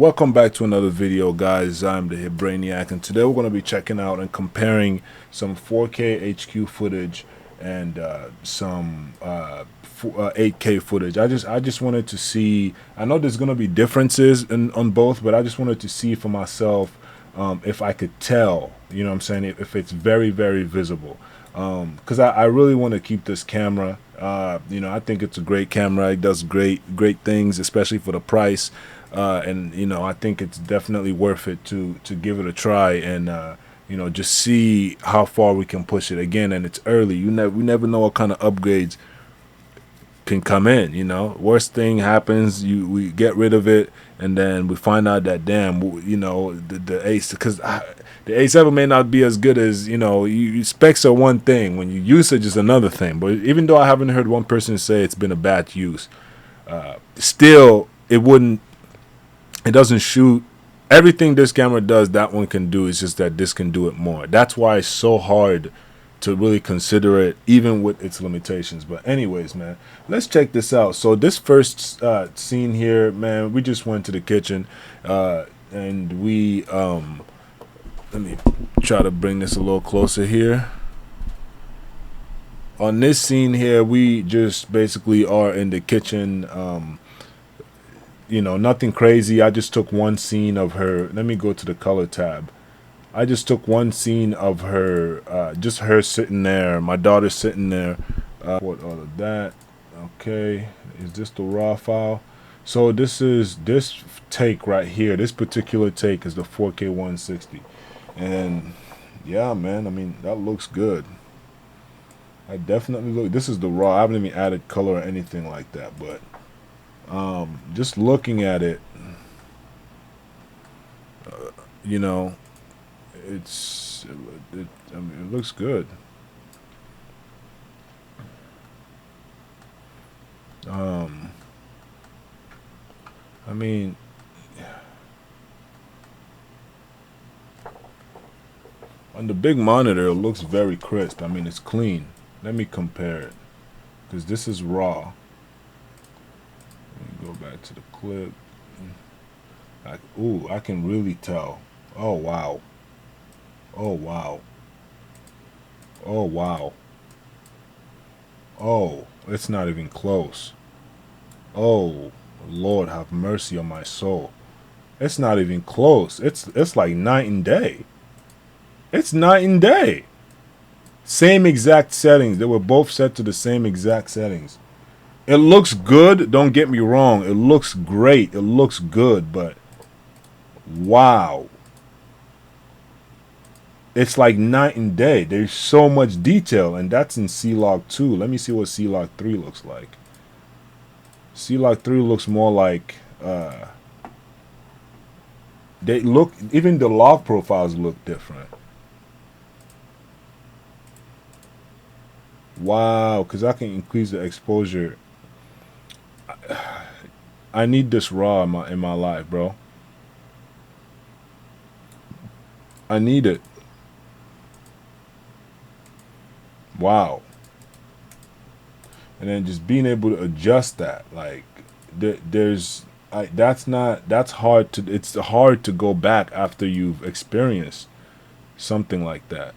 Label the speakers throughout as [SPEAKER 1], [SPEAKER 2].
[SPEAKER 1] Welcome back to another video, guys. I'm TheHitBrainiac, and today we're going to be checking out and comparing some 4K HQ footage and some 8K footage. I just wanted to see. I know there's going to be differences on both, but I just wanted to see for myself if I could tell. You know what I'm saying? If it's very, very visible. Because I really want to keep this camera. I think it's a great camera. It does great things, especially for the price. And I think it's definitely worth it to give it a try and just see how far we can push it again. And it's early. We never know what kind of upgrades can come in. Worst thing happens, we get rid of it, and then we find out that damn, the Ace, because the A7 may not be as good as you specs are one thing, when you usage is another thing. But even though I haven't heard one person say it's been a bad use, still it doesn't shoot everything this camera does. That one can do. It's just that this can do it more. That's why it's so hard to really consider it, even with its limitations. But anyways, man, let's check this out. So this first scene here, man, we just went to the kitchen, and we let me try to bring this a little closer here. On this scene here, we just basically are in the kitchen. Nothing crazy. I just took one scene of her. Let me go to the color tab. I just took one scene of her, just her sitting there, my daughter sitting there. What all of that? Okay, is this the raw file? So this take right here. This particular take is the 4K 160, and yeah, man. I mean, that looks good. I definitely look. This is the raw. I haven't even added color or anything like that, but just looking at it, it looks good. I mean, on the big monitor, it looks very crisp. I mean, it's clean. Let me compare it, because this is raw. Go back to the clip. Ooh, I can really tell. Oh wow. Oh wow. Oh wow. Oh, it's not even close. Oh, Lord have mercy on my soul. It's not even close. It's like night and day. It's night and day. Same exact settings. They were both set to the same exact settings. It looks good, don't get me wrong. It looks great. It looks good, but wow. It's like night and day. There's so much detail, and that's in C-Log 2. Let me see what C-Log 3 looks like. C-Log 3 looks more like even the log profiles look different. Wow, because I can increase the exposure. I need this raw in my life, bro. I need it. Wow. And then just being able to adjust that, like that's hard to. It's hard to go back after you've experienced something like that.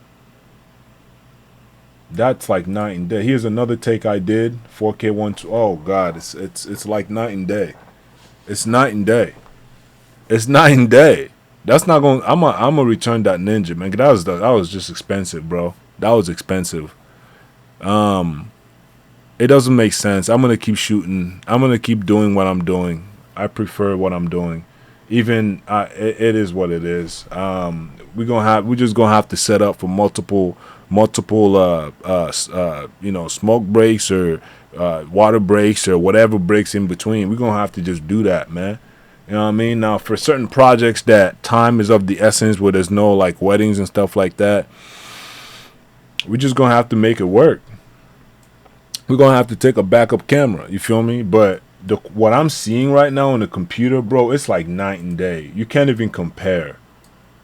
[SPEAKER 1] That's like night and day. Here's another take I did, 4K 120. Oh God, it's like night and day. It's night and day. It's night and day. That's not going. I'm gonna return that Ninja, man. That was just expensive, bro. That was expensive. It doesn't make sense. I'm gonna keep shooting. I'm gonna keep doing what I'm doing. I prefer what I'm doing. Even it is what it is. We're just gonna have to set up for multiple smoke breaks or water breaks or whatever breaks in between. We're gonna have to just do that, man. You know what I mean? Now, for certain projects that time is of the essence, where there's no like weddings and stuff like that, we're just gonna have to make it work. We're gonna have to take a backup camera. You feel me? But what I'm seeing right now on the computer, bro, it's like night and day. You can't even compare.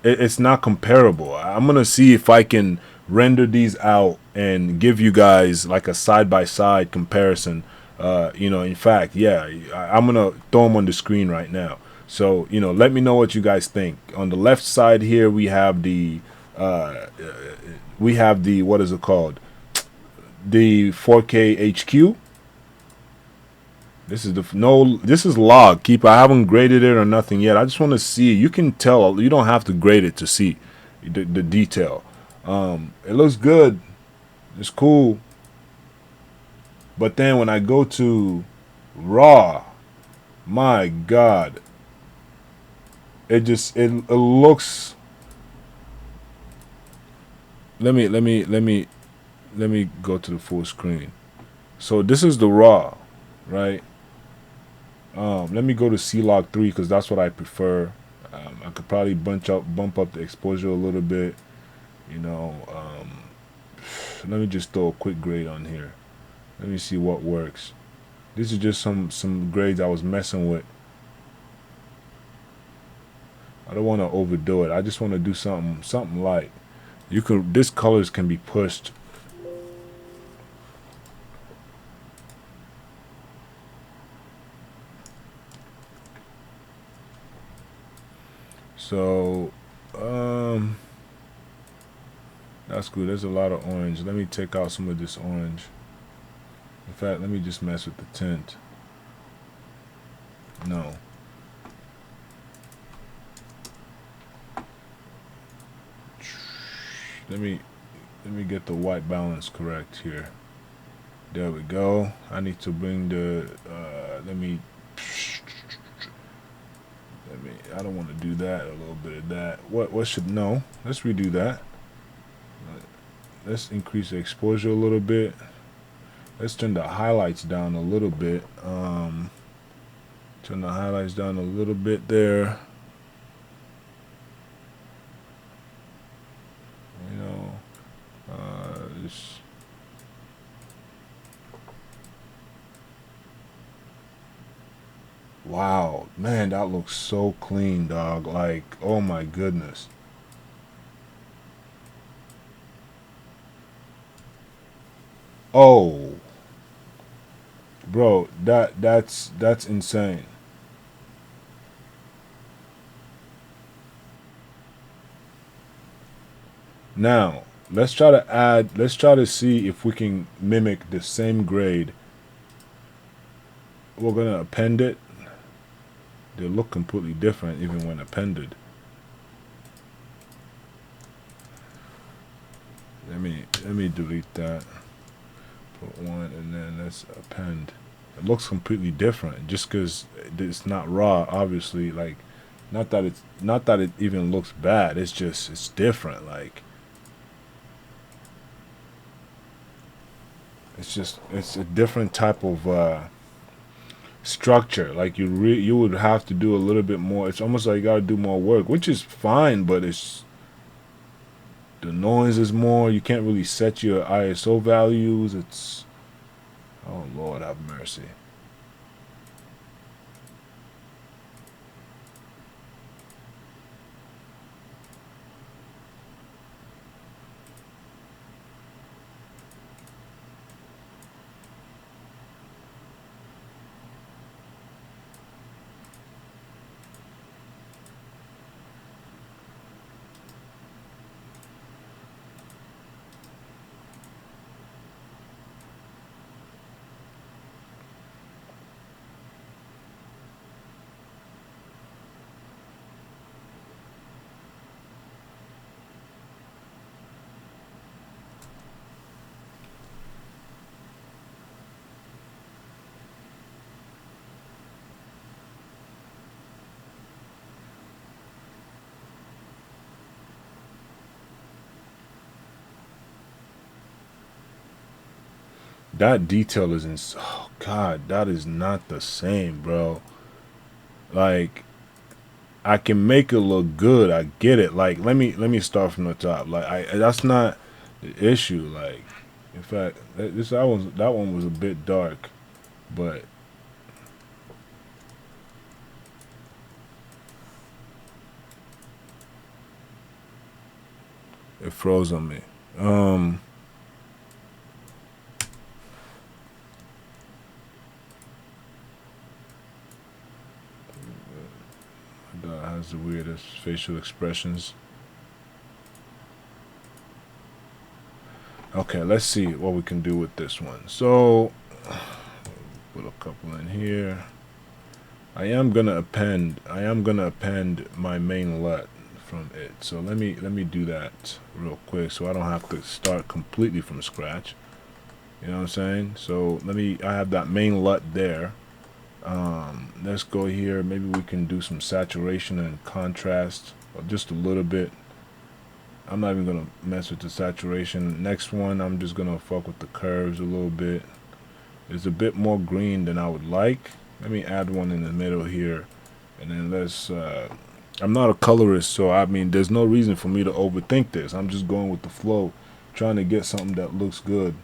[SPEAKER 1] It's not comparable. I'm gonna see if I can render these out and give you guys like a side-by-side comparison. In fact, yeah, I'm gonna throw them on the screen right now. So, you know, let me know what you guys think. On the left side here, we have the what is it called? The 4K HQ. This is the no. This is log keep. I haven't graded it or nothing yet. I just want to see. You can tell. You don't have to grade it to see the detail. It looks good. It's cool. But then when I go to raw, my God, it looks. Let me go to the full screen. So this is the raw, right? Let me go to C-Log 3 because that's what I prefer. I could probably bump up the exposure a little bit. You know, let me just throw a quick grade on here. Let me see what works. This is just some grades I was messing with. I don't want to overdo it. I just want to do something light. This colors can be pushed. So, that's good. There's a lot of orange. Let me take out some of this orange. In fact, let me just mess with the tint. No. Let me get the white balance correct here. There we go. I need to bring the I don't want to do that. A little bit of that. What should no? Let's redo that. Let's increase the exposure a little bit. Let's turn the highlights down a little bit. Turn the highlights down a little bit there. You know, wow, man, that looks so clean, dog. Like, oh my goodness. Oh, bro, that's insane. Now, let's try to see if we can mimic the same grade. We're gonna append it. They look completely different even when appended. Let me delete that. Put one and then let's append. It looks completely different just because it's not raw, obviously. Like, not that it even looks bad. It's just it's different. Like, it's a different type of structure. Like you would have to do a little bit more. It's almost like you gotta do more work, which is fine, but it's the noise is more. You can't really set your ISO values. It's oh Lord have mercy. That detail is in. Oh God, that is not the same, bro. Like, I can make it look good. I get it. Like, let me start from the top. Like, that's not the issue. Like, in fact, that one was a bit dark, but it froze on me. has the weirdest facial expressions. Okay, let's see what we can do with this one. So, put a couple in here. I am gonna append my main LUT from it. So let me do that real quick so I don't have to start completely from scratch. You know what I'm saying? So I have that main LUT there. Let's go here. Maybe we can do some saturation and contrast, or just a little bit. I'm not even gonna mess with the saturation. Next one, I'm just gonna fuck with the curves a little bit. It's a bit more green than I would like. Let me add one in the middle here, and then let's. I'm not a colorist, so I mean, there's no reason for me to overthink this. I'm just going with the flow, trying to get something that looks good.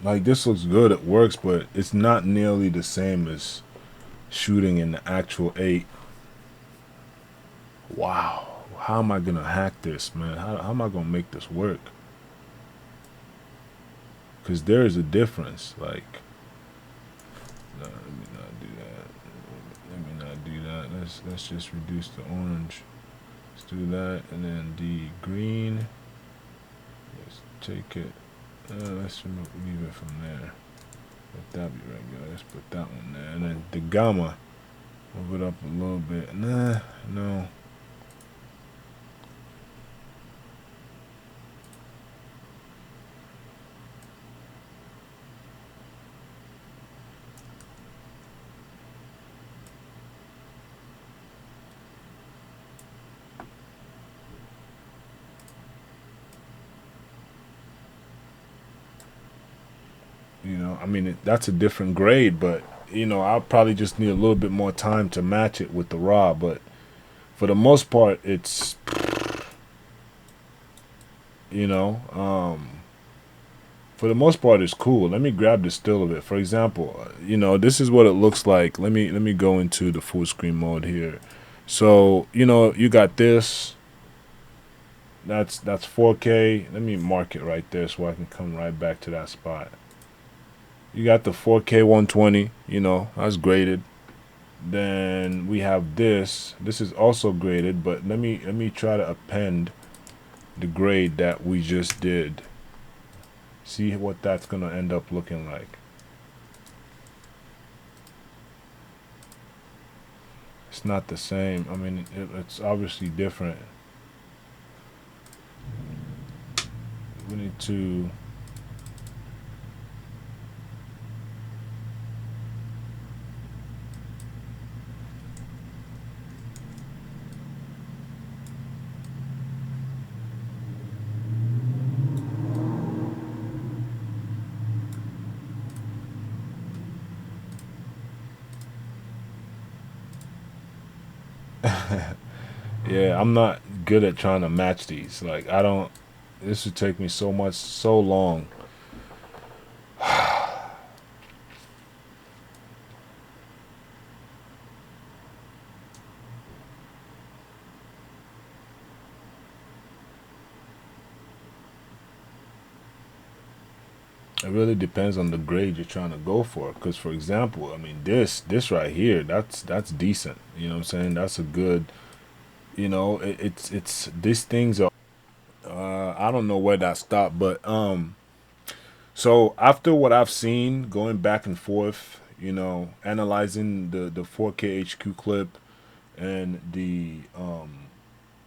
[SPEAKER 1] Like, this looks good, it works, but it's not nearly the same as shooting in the actual 8. Wow, how am I gonna hack this, man? How am I gonna make this work? Because there is a difference. Like, no, let me not do that. Let me not do that. Let's just reduce the orange. Let's do that, and then the green. Let's take it. Let's leave it from there. Let that be regular. Let's put that one there, and then the gamma. Move it up a little bit. Nah, no. You know, I mean, that's a different grade, but, you know, I'll probably just need a little bit more time to match it with the raw. But for the most part, it's, you know, for the most part, it's cool. Let me grab the still of it. For example, you know, this is what it looks like. Let me go into the full screen mode here. So, you know, you got this. That's 4K. Let me mark it right there so I can come right back to that spot. You got the 4K 120, you know, that's graded. Then we have this. This is also graded, but let me try to append the grade that we just did. See what that's gonna end up looking like. It's not the same. I mean, it's obviously different. We need to. Yeah, I'm not good at trying to match these. Like, I don't. This would take me so long. It really depends on the grade you're trying to go for. Because, for example, I mean, this right here, that's decent. You know what I'm saying? That's a good. You know, it's these things are. I don't know where that stopped, but so after what I've seen, going back and forth, you know, analyzing the 4K HQ clip and the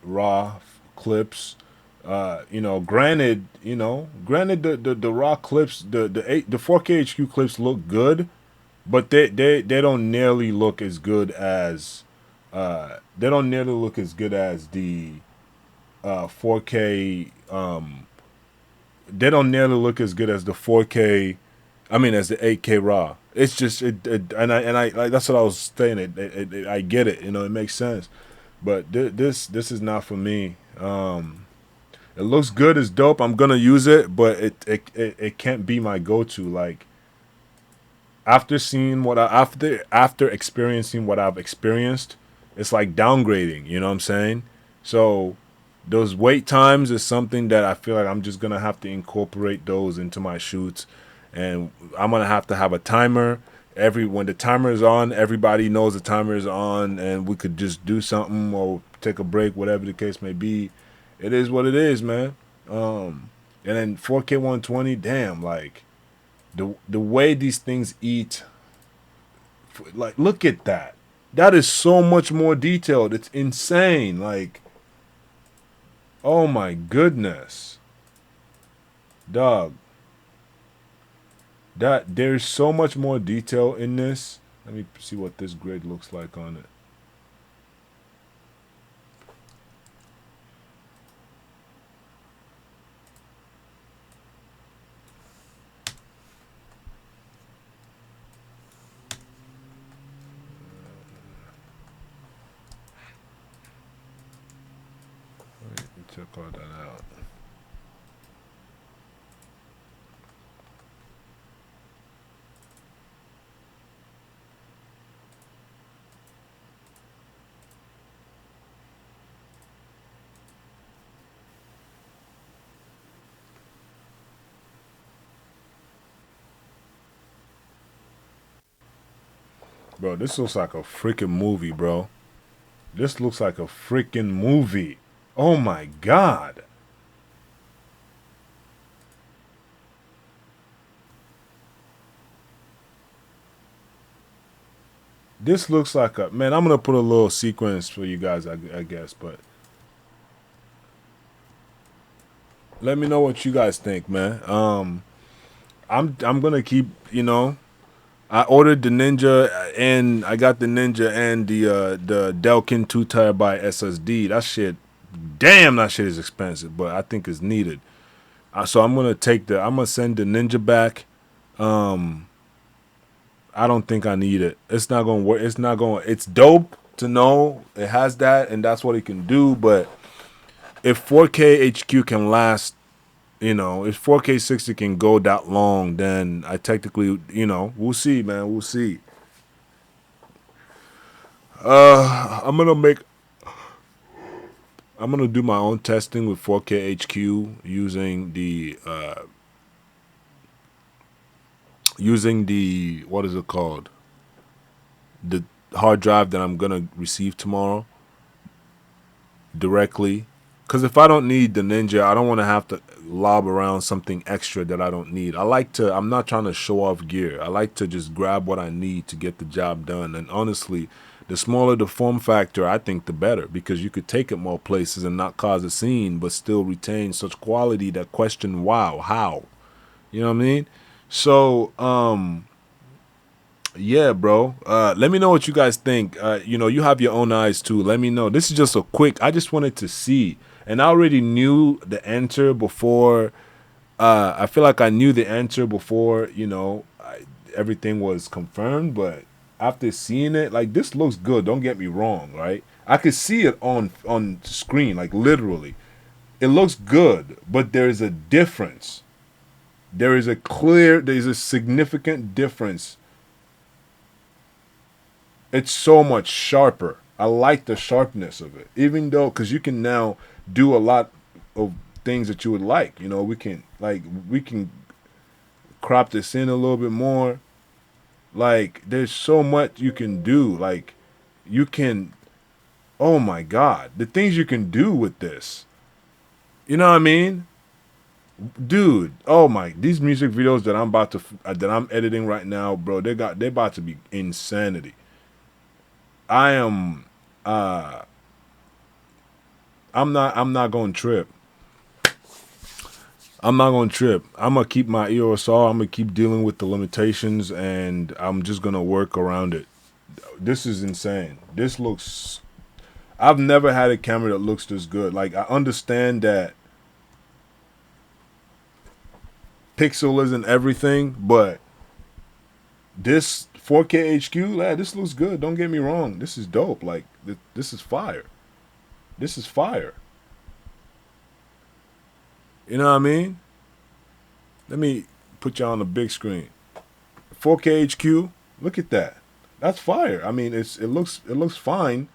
[SPEAKER 1] raw clips. You know, granted, the raw clips, the 4K HQ clips look good, but they don't nearly look as good as they don't nearly look as good as the 4K. They don't nearly look as good as the 4K. I mean, as the 8K raw. It's just and I like that's what I was saying. I get it. You know, it makes sense. But this is not for me. It looks good, it's dope. I'm gonna use it, but it can't be my go-to. Like, after seeing what after experiencing what I've experienced, it's like downgrading. You know what I'm saying? So those wait times is something that I feel like I'm just gonna have to incorporate those into my shoots, and I'm gonna have to have a timer. when the timer is on, everybody knows the timer is on, and we could just do something or take a break, whatever the case may be. It is what it is, man. And then 4K 120, damn, like the way these things eat, like look at that. That is so much more detailed. It's insane. Like, oh my goodness, dog. That there's so much more detail in this. Let me see what this grid looks like on it. Let me check all that out. Bro, this looks like a freaking movie, bro. This looks like a freaking movie. Oh my god. This looks like a man. I'm gonna put a little sequence for you guys, I guess, but let me know what you guys think, man. I'm gonna keep, I ordered the Ninja and I got the Ninja and the Delkin 2 TB SSD. That shit, damn, that shit is expensive, but I think it's needed. So I'm gonna send the Ninja back. I don't think I need it. It's not gonna work. It's not going. It's dope to know it has that and that's what it can do. But if 4K HQ can last, if 4K 60 can go that long, then I technically, we'll see, man. We'll see. I'm gonna do my own testing with 4K HQ using the what is it called? The hard drive that I'm gonna receive tomorrow directly. Because if I don't need the Ninja, I don't want to have to lob around something extra that I don't need. I'm not trying to show off gear. I like to just grab what I need to get the job done. And honestly, the smaller the form factor, I think the better, because you could take it more places and not cause a scene, but still retain such quality that question, wow, how? You know what I mean? So, yeah, bro. Let me know what you guys think. You have your own eyes too. Let me know. This is just a quick. I just wanted to see, and I already knew the answer before. I feel like I knew the answer before. Everything was confirmed. But after seeing it, like this looks good. Don't get me wrong, right? I could see it on screen, like literally. It looks good, but there is a difference. There is a significant difference. It's so much sharper. I like the sharpness of it, even though because you can now do a lot of things that you would like. We can crop this in a little bit more. Like there's so much you can do. Like you can. Oh my God, the things you can do with this. You know what I mean? Dude, oh my, these music videos that I'm editing right now, bro, they about to be insanity. I am I'm not going to trip. I'm not going to trip. I'm going to keep my EOS off. I'm going to keep dealing with the limitations and I'm just going to work around it. This is insane. I've never had a camera that looks this good. Like I understand that pixel isn't everything, but this 4K HQ, this looks good. Don't get me wrong. This is dope. Like this is fire. This is fire. You know what I mean? Let me put you on the big screen. 4K HQ. Look at that. That's fire. I mean, it looks fine.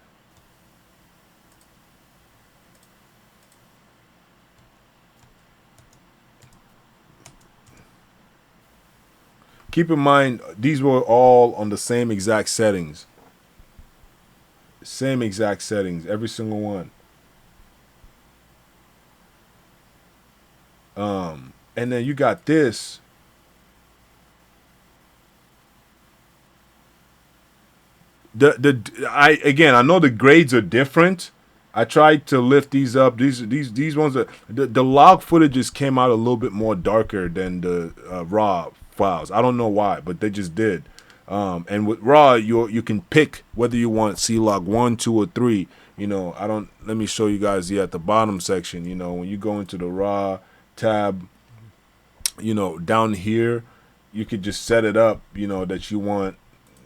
[SPEAKER 1] keep in mind these were all on the same exact settings. Same exact settings, every single one. And then you got this. I know the grades are different. I tried to lift these up. These ones are the log footages came out a little bit more darker than the raw files. I don't know why, but they just did. And with raw, you can pick whether you want C log 1, 2, or 3. You know, I don't. Let me show you guys here at the bottom section. You know, when you go into the raw tab, you know, down here, you could just set it up. You know that you want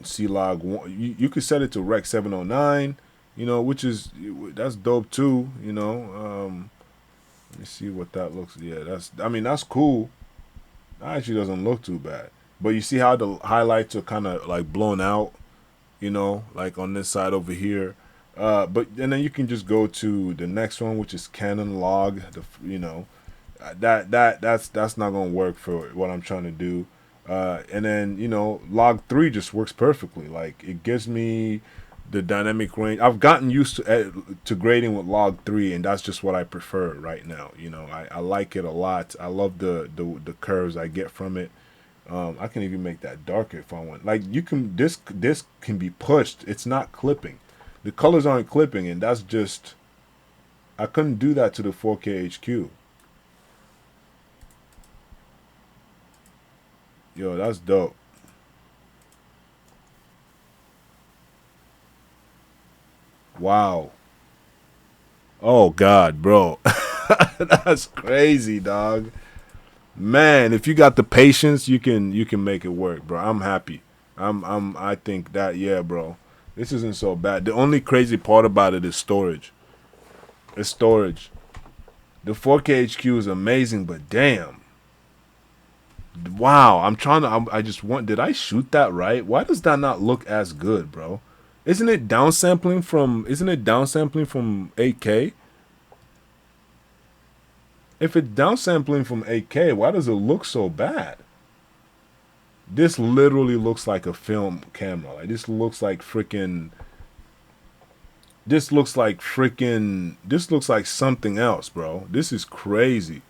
[SPEAKER 1] C log 1. You could set it to Rec 709. You know, which is that's dope too. You know, let me see what that looks. Yeah, that's cool. That actually doesn't look too bad. But you see how the highlights are kind of like blown out, you know, like on this side over here. But and then you can just go to the next one, which is Canon log. You know, that's not gonna work for what I'm trying to do. And then you know, log 3 just works perfectly. Like it gives me the dynamic range. I've gotten used to grading with log 3, and that's just what I prefer right now. You know, I like it a lot. I love the curves I get from it. I can even make that darker if I want. Like you can this can be pushed. It's not clipping. The colors aren't clipping, and that's just I couldn't do that to the 4K HQ. Yo, that's dope. Wow. Oh God, bro. That's crazy, dog. Man, if you got the patience, you can make it work, bro. I'm happy. I think that yeah, bro. This isn't so bad. The only crazy part about it is storage. It's storage. The 4K HQ is amazing, but damn. Wow, I'm trying to I just want did I shoot that right? Why does that not look as good, bro? Isn't it downsampling from 8K? If it's downsampling from 8K, why does it look so bad? This literally looks like a film camera. Like this looks like freaking. This looks like something else, bro. This is crazy.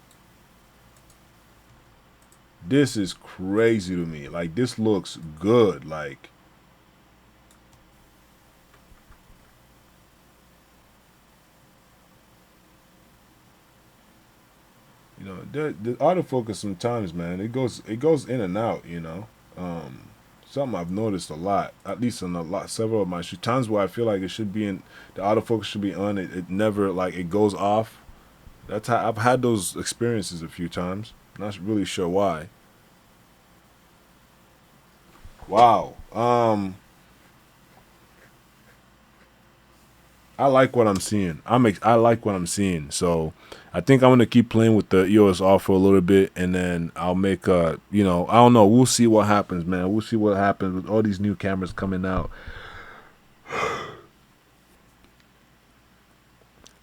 [SPEAKER 1] This is crazy to me. Like this looks good. Like you know, the autofocus sometimes, man, it goes in and out. You know, something I've noticed a lot, at least on several of my shoots. Times where I feel like it should be in the autofocus should be on. It never like it goes off. That's how I've had those experiences a few times. Not really sure why. Wow. I like what I'm seeing. I like what I'm seeing. So I think I'm gonna keep playing with the EOS R for a little bit, and then I'll make you know, I don't know. We'll see what happens, man. We'll see what happens with all these new cameras coming out.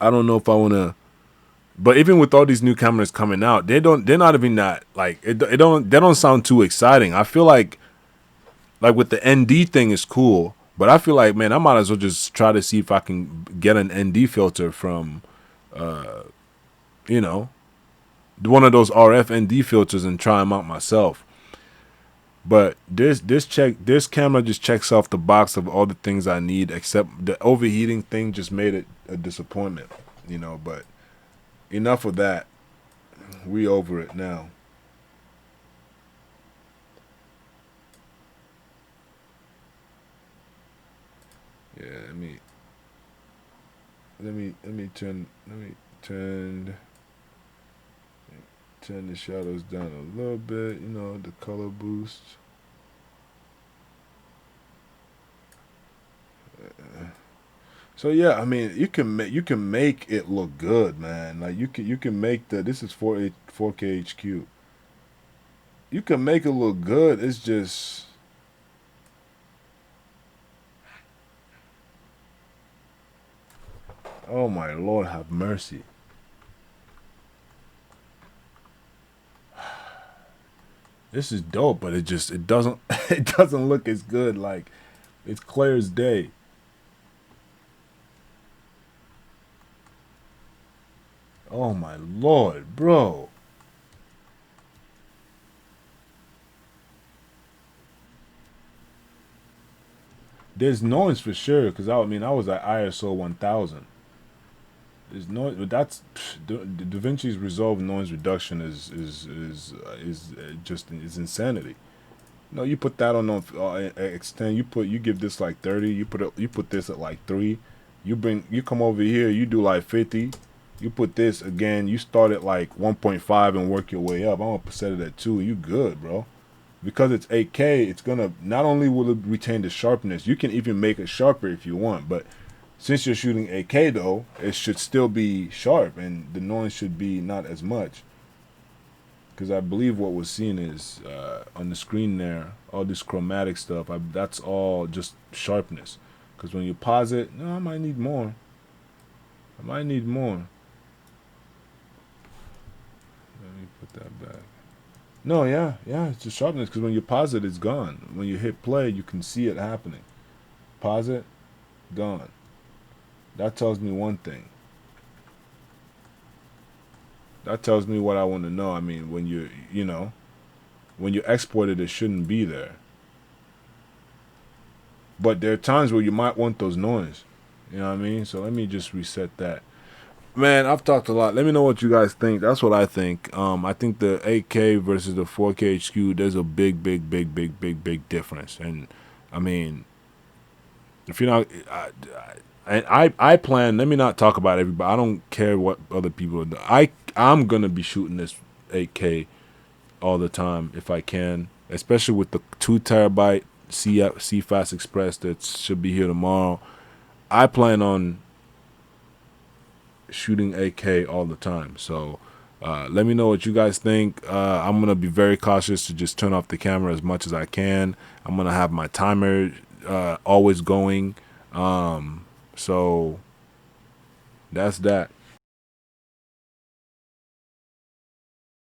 [SPEAKER 1] I don't know if I wanna. But even with all these new cameras coming out, they're not even that like they don't sound too exciting. I feel like with the ND thing is cool, but I feel like man, I might as well just try to see if I can get an ND filter from you know one of those RF ND filters and try them out myself. But this camera just checks off the box of all the things I need, except the overheating thing just made it a disappointment, you know. But enough of that. We over it now. Yeah, let me turn the shadows down a little bit, you know, the color boost. So yeah, I mean, you can make it look good, man. Like you can make this is 4K HQ. You can make it look good. It's just oh my Lord, have mercy. This is dope, but it doesn't it doesn't look as good. Like, it's clear as day. Oh my lord, bro. There's noise for sure, because I mean I was at ISO 1000. There's no, but that's Da Vinci's resolve noise reduction is just is insanity. No, you put that on extend. You give this like 30. You put this at like 3. You come over here. You do like 50. You put this again. You start at like 1.5 and work your way up. I'm gonna set it at 2. You good, bro? Because it's 8K. It's gonna not only will it retain the sharpness. You can even make it sharper if you want. But since you're shooting 8K though, it should still be sharp and the noise should be not as much. Because I believe what we're seeing is on the screen there, all this chromatic stuff. That's all just sharpness. Because when you pause it, no, I might need more. I might need more. Let me put that back. No, yeah, it's just sharpness. Because when you pause it, it's gone. When you hit play, you can see it happening. Pause it, gone. That tells me one thing. That tells me what I want to know. I mean, when when you export it, it shouldn't be there. But there are times where you might want those noise. You know what I mean? So let me just reset that. Man, I've talked a lot. Let me know what you guys think. That's what I think. I think the 8K versus the 4K HQ, there's a big difference. And I mean, if you're not, I plan. Let me not talk about everybody. I don't care what other people are doing. I'm gonna be shooting this 8K all the time if I can, especially with the 2 terabyte CFast Express that should be here tomorrow. I plan on shooting 8K all the time. So let me know what you guys think. I'm gonna be very cautious to just turn off the camera as much as I can. I'm gonna have my timer always going. So that's that.